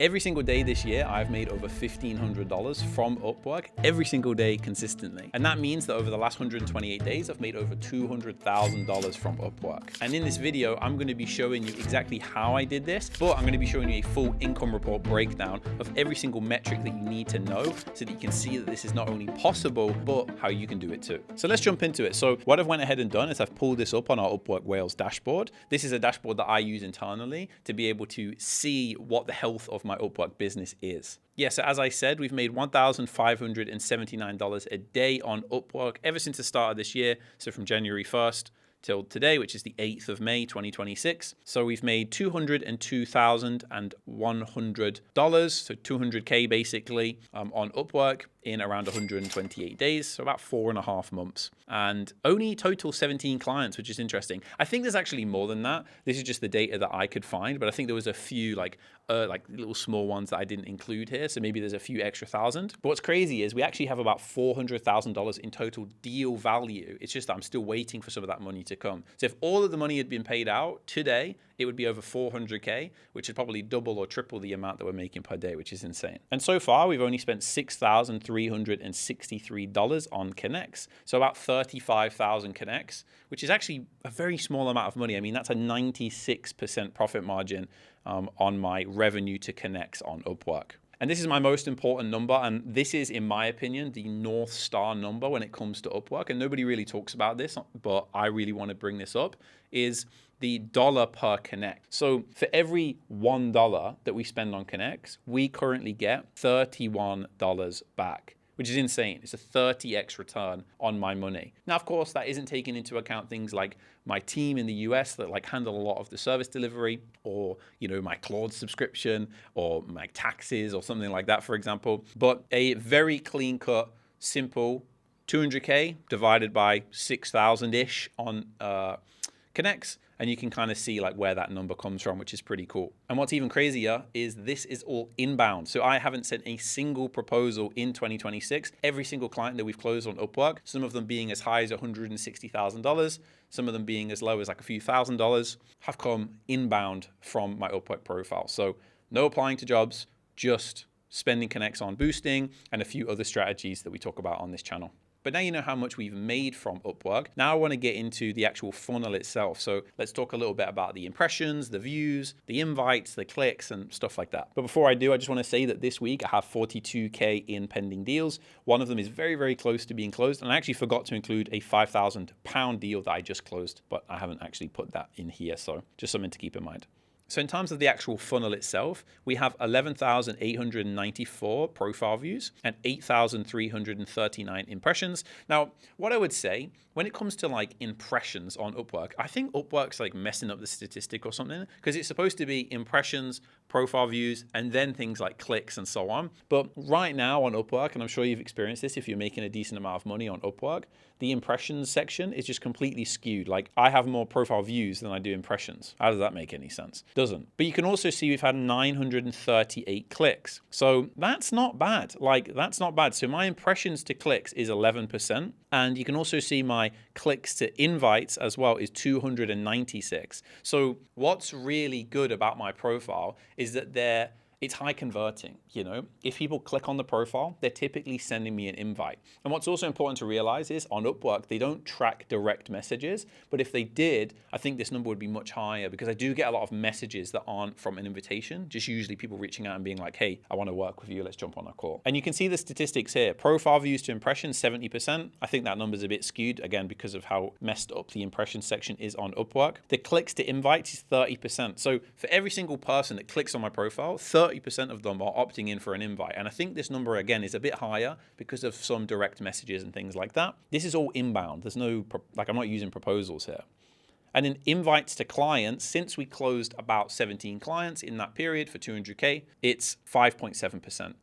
Every single day this year, I've made over $1,500 from Upwork every single day consistently. And that means that over the last 128 days, I've made over $200,000 from Upwork. And in this video, I'm going to be showing you exactly how I did this, but I'm going to be showing you a full income report breakdown of every single metric that you need to know so that you can see that this is not only possible, but how you can do it too. So let's jump into it. So what I've went ahead and done is I've pulled this up on our Upwork Whales dashboard. This is a dashboard that I use internally to be able to see what the health of my Upwork business is. Yeah, so as I said, we've made $1,579 a day on Upwork ever since the start of this year. So from January 1st till today, which is the 8th of May, 2026. So we've made $202,100, so 200K basically, on Upwork in around 128 days, so about 4.5 months. And only total 17 clients, which is interesting. I think there's actually more than that. This is just the data that I could find, but I think there was a few like little small ones that I didn't include here. So maybe there's a few extra thousand. But what's crazy is we actually have about $400,000 in total deal value. It's just that I'm still waiting for some of that money to come. So if all of the money had been paid out today, it would be over 400K, which is probably double or triple the amount that we're making per day, which is insane. And so far, we've only spent $6,363 on connects. So about 35,000 connects, which is actually a very small amount of money. I mean, that's a 96% profit margin on my revenue to connects on Upwork. And this is my most important number. And this is, in my opinion, the North Star number when it comes to Upwork. And nobody really talks about this, but I really want to bring this up, is the dollar per connect. So for every $1 that we spend on connects, we currently get $31 back, which is insane. It's a 30x return on my money. Now, of course, that isn't taking into account things like my team in the US that like handle a lot of the service delivery, or, you know, my Claude subscription, or my taxes or something like that, for example. But a very clean cut, simple 200K divided by 6,000-ish on connects, and you can kind of see like where that number comes from, which is pretty cool. And what's even crazier is this is all inbound. So I haven't sent a single proposal in 2026. Every single client that we've closed on Upwork, some of them being as high as $160,000, some of them being as low as like a few $1,000s, have come inbound from my Upwork profile. So no applying to jobs, just spending connects on boosting and a few other strategies that we talk about on this channel. But now you know how much we've made from Upwork. Now I want to get into the actual funnel itself. So let's talk a little bit about the impressions, the views, the invites, the clicks, and stuff like that. But before I do, I just want to say that this week I have 42K in pending deals. One of them is very, very close to being closed. And I actually forgot to include a £5,000 deal that I just closed, but I haven't actually put that in here. So just something to keep in mind. So in terms of the actual funnel itself, we have 11,894 profile views and 8,339 impressions. Now, what I would say when it comes to like impressions on Upwork, I think Upwork's like messing up the statistic or something, because it's supposed to be impressions, profile views, and then things like clicks and so on. But right now on Upwork, and I'm sure you've experienced this if you're making a decent amount of money on Upwork, the impressions section is just completely skewed. Like I have more profile views than I do impressions. How does that make any sense? Doesn't. But you can also see we've had 938 clicks. So that's not bad. Like that's not bad. So my impressions to clicks is 11%. And you can also see my clicks to invites as well is 296. So what's really good about my profile is that it's high converting. You know, if people click on the profile, they're typically sending me an invite. And what's also important to realize is on Upwork, they don't track direct messages. But if they did, I think this number would be much higher, because I do get a lot of messages that aren't from an invitation, just usually people reaching out and being like, hey, I want to work with you. Let's jump on a call. And you can see the statistics here. Profile views to impressions, 70%. I think that number's a bit skewed, again, because of how messed up the impression section is on Upwork. The clicks to invites is 30%. So for every single person that clicks on my profile, 30% of them are opting in for an invite. And I think this number, again, is a bit higher because of some direct messages and things like that. This is all inbound. There's no, I'm not using proposals here. And in invites to clients, since we closed about 17 clients in that period for 200K, it's 5.7%.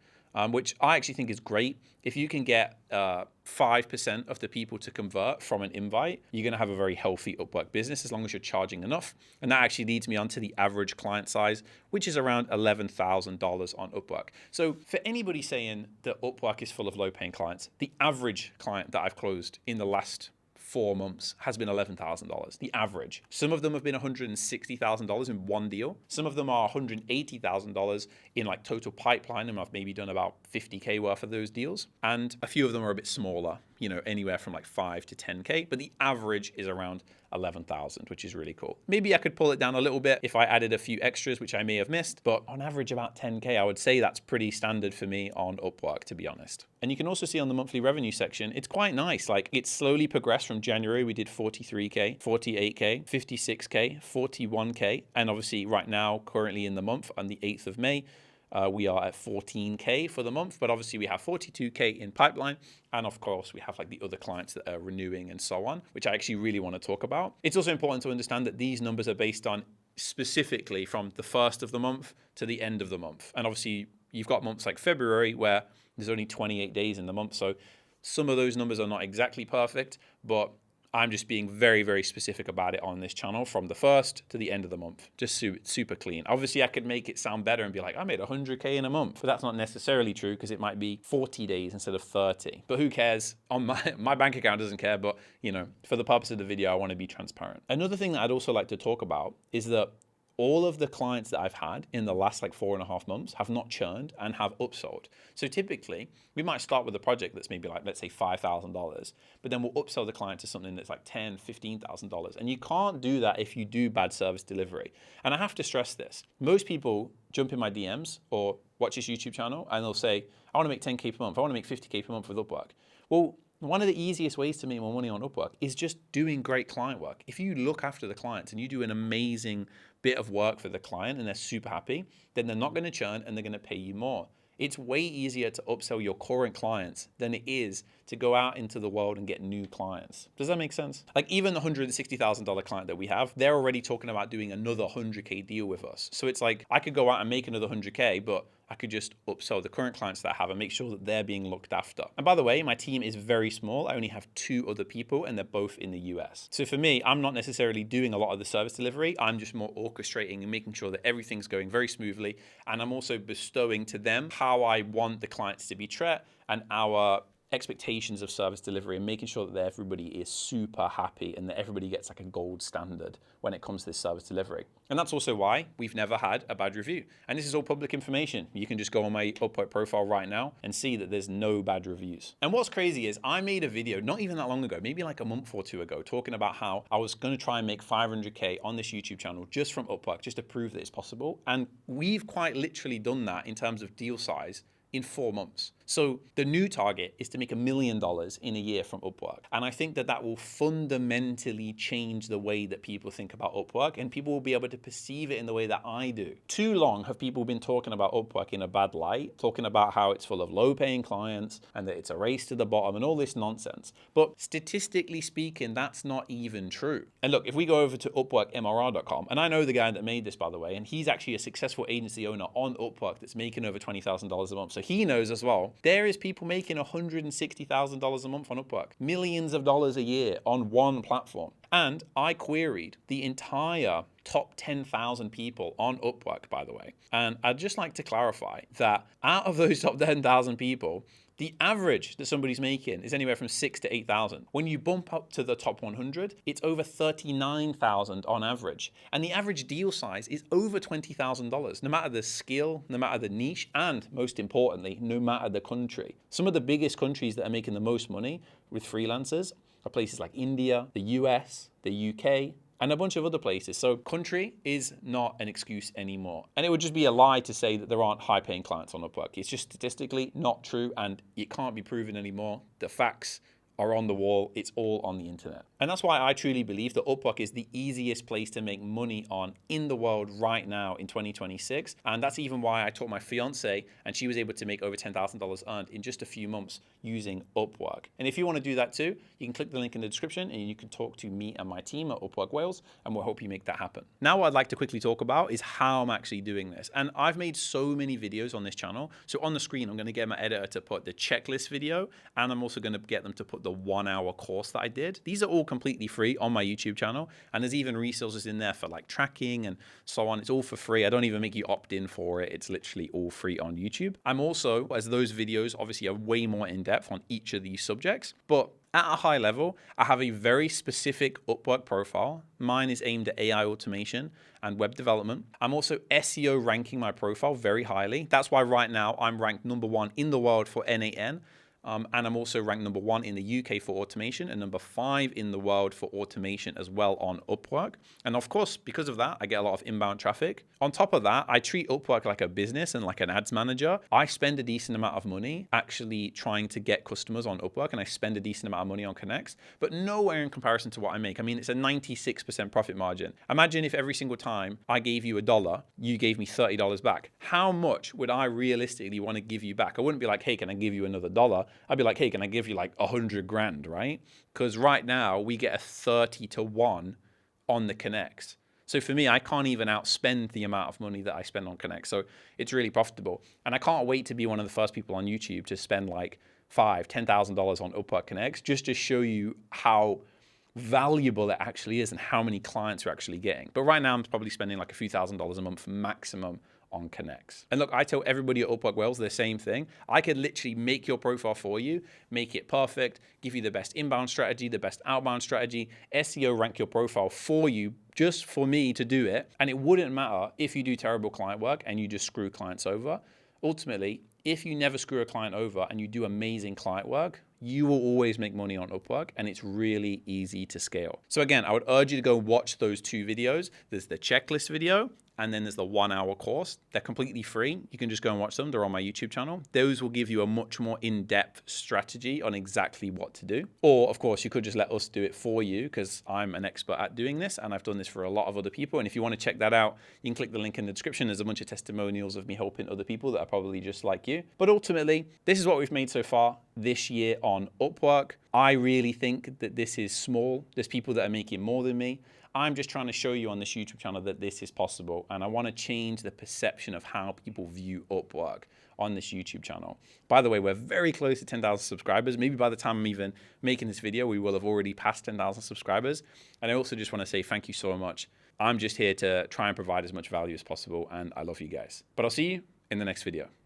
Which I actually think is great. If you can get 5% of the people to convert from an invite, you're going to have a very healthy Upwork business as long as you're charging enough. And that actually leads me on to the average client size, which is around $11,000 on Upwork. So for anybody saying that Upwork is full of low-paying clients, the average client that I've closed in the last 4 months has been $11,000, the average. Some of them have been $160,000 in one deal. Some of them are $180,000 in like total pipeline, and I've maybe done about 50K worth of those deals. And a few of them are a bit smaller, you know, anywhere from like 5 to 10K, but the average is around 11,000, which is really cool. Maybe I could pull it down a little bit if I added a few extras, which I may have missed, but on average about 10K, I would say that's pretty standard for me on Upwork, to be honest. And you can also see on the monthly revenue section, it's quite nice. Like it slowly progressed from January. We did 43K, 48K, 56K, 41K. And obviously right now, currently in the month on the 8th of May, we are at 14K for the month, but obviously we have 42K in pipeline. And of course, we have like the other clients that are renewing and so on, which I actually really want to talk about. It's also important to understand that these numbers are based on specifically from the first of the month to the end of the month. And obviously you've got months like February where there's only 28 days in the month. So some of those numbers are not exactly perfect, but I'm just being very, very specific about it on this channel from the first to the end of the month. Just super clean. Obviously, I could make it sound better and be like, I made 100K in a month. But that's not necessarily true because it might be 40 days instead of 30. But who cares? On my bank account doesn't care. But, you know, for the purpose of the video, I want to be transparent. Another thing that I'd also like to talk about is that all of the clients that I've had in the last like 4.5 months have not churned and have upsold. So typically we might start with a project that's maybe like, let's say $5,000, but then we'll upsell the client to something that's like $10,000, $15,000. And you can't do that if you do bad service delivery. And I have to stress this. Most people jump in my DMs or watch this YouTube channel and they'll say, I want to make 10K per month. I want to make 50K per month with Upwork. Well, one of the easiest ways to make more money on Upwork is just doing great client work. If you look after the clients and you do an amazing bit of work for the client and they're super happy, then they're not going to churn and they're going to pay you more. It's way easier to upsell your current clients than it is to go out into the world and get new clients. Does that make sense? Like even the $160,000 client that we have, they're already talking about doing another 100K deal with us. So it's like I could go out and make another 100K, but I could just upsell the current clients that I have and make sure that they're being looked after. And by the way, my team is very small. I only have 2 other people and they're both in the US. So for me, I'm not necessarily doing a lot of the service delivery. I'm just more orchestrating and making sure that everything's going very smoothly. And I'm also bestowing to them how I want the clients to be treated and our expectations of service delivery and making sure that everybody is super happy and that everybody gets like a gold standard when it comes to this service delivery. And that's also why we've never had a bad review. And this is all public information. You can just go on my Upwork profile right now and see that there's no bad reviews. And what's crazy is I made a video not even that long ago, maybe like a month or 2 ago, talking about how I was going to try and make 500K on this YouTube channel just from Upwork, just to prove that it's possible. And we've quite literally done that in terms of deal size in 4 months. So the new target is to make $1 million in a year from Upwork. And I think that that will fundamentally change the way that people think about Upwork and people will be able to perceive it in the way that I do. Too long have people been talking about Upwork in a bad light, talking about how it's full of low-paying clients and that it's a race to the bottom and all this nonsense. But statistically speaking, that's not even true. And look, if we go over to upworkmrr.com, and I know the guy that made this, by the way, and he's actually a successful agency owner on Upwork that's making over $20,000 a month. So he knows as well. There is people making $160,000 a month on Upwork, millions of dollars a year on one platform. And I queried the entire top 10,000 people on Upwork, by the way. And I'd just like to clarify that out of those top 10,000 people, the average that somebody's making is anywhere from 6,000 to 8,000. When you bump up to the top 100, it's over 39,000 on average. And the average deal size is over $20,000, no matter the skill, no matter the niche, and most importantly, no matter the country. Some of the biggest countries that are making the most money with freelancers are places like India, the US, the UK, and a bunch of other places. So country is not an excuse anymore. And it would just be a lie to say that there aren't high-paying clients on Upwork. It's just statistically not true, and it can't be proven anymore. The facts are on the wall. It's all on the internet. And that's why I truly believe that Upwork is the easiest place to make money on in the world right now in 2026. And that's even why I taught my fiance and she was able to make over $10,000 earned in just a few months using Upwork. And if you want to do that too, you can click the link in the description and you can talk to me and my team at Upwork Whales and we'll help you make that happen. Now what I'd like to quickly talk about is how I'm actually doing this. And I've made so many videos on this channel. So on the screen, I'm going to get my editor to put the checklist video and I'm also going to get them to put the 1-hour course that I did. These are all completely free on my YouTube channel. And there's even resources in there for like tracking and so on. It's all for free. I don't even make you opt in for it. It's literally all free on YouTube. I'm also, as those videos obviously are way more in depth on each of these subjects, but at a high level, I have a very specific Upwork profile. Mine is aimed at AI automation and web development. I'm also SEO ranking my profile very highly. That's why right now I'm ranked #1 in the world for NAN. And I'm also ranked #1 in the UK for automation and #5 in the world for automation as well on Upwork. And of course, because of that, I get a lot of inbound traffic. On top of that, I treat Upwork like a business and like an ads manager. I spend a decent amount of money actually trying to get customers on Upwork, and I spend a decent amount of money on Connects, but nowhere in comparison to what I make. I mean, it's a 96% profit margin. Imagine if every single time I gave you $1, you gave me $30 back. How much would I realistically want to give you back? I wouldn't be like, hey, can I give you another $1? I'd be like, hey, can I give you like 100 grand, right? Because right now we get a 30-to-1 on the Connects. So for me, I can't even outspend the amount of money that I spend on Connect. So it's really profitable. And I can't wait to be one of the first people on YouTube to spend like $5,000, $10,000 on Upwork Connects just to show you how valuable it actually is and how many clients we're actually getting. But right now I'm probably spending like a few $1,000s a month maximum on Connects. And look, I tell everybody at Upwork Whales the same thing. I could literally make your profile for you, make it perfect, give you the best inbound strategy, the best outbound strategy, SEO rank your profile for you just for me to do it. And it wouldn't matter if you do terrible client work and you just screw clients over. Ultimately, if you never screw a client over and you do amazing client work, you will always make money on Upwork, and it's really easy to scale. So again, I would urge you to go watch those 2 videos. There's the checklist video, and then there's the 1-hour course. They're completely free. You can just go and watch them. They're on my YouTube channel. Those will give you a much more in-depth strategy on exactly what to do. Or, of course, you could just let us do it for you because I'm an expert at doing this, and I've done this for a lot of other people. And if you want to check that out, you can click the link in the description. There's a bunch of testimonials of me helping other people that are probably just like you. But ultimately, this is what we've made so far this year on Upwork. I really think that this is small. There's people that are making more than me. I'm just trying to show you on this YouTube channel that this is possible, and I want to change the perception of how people view Upwork on this YouTube channel. By the way, we're very close to 10,000 subscribers. Maybe by the time I'm even making this video, we will have already passed 10,000 subscribers. And I also just want to say thank you so much. I'm just here to try and provide as much value as possible, and I love you guys. But I'll see you in the next video.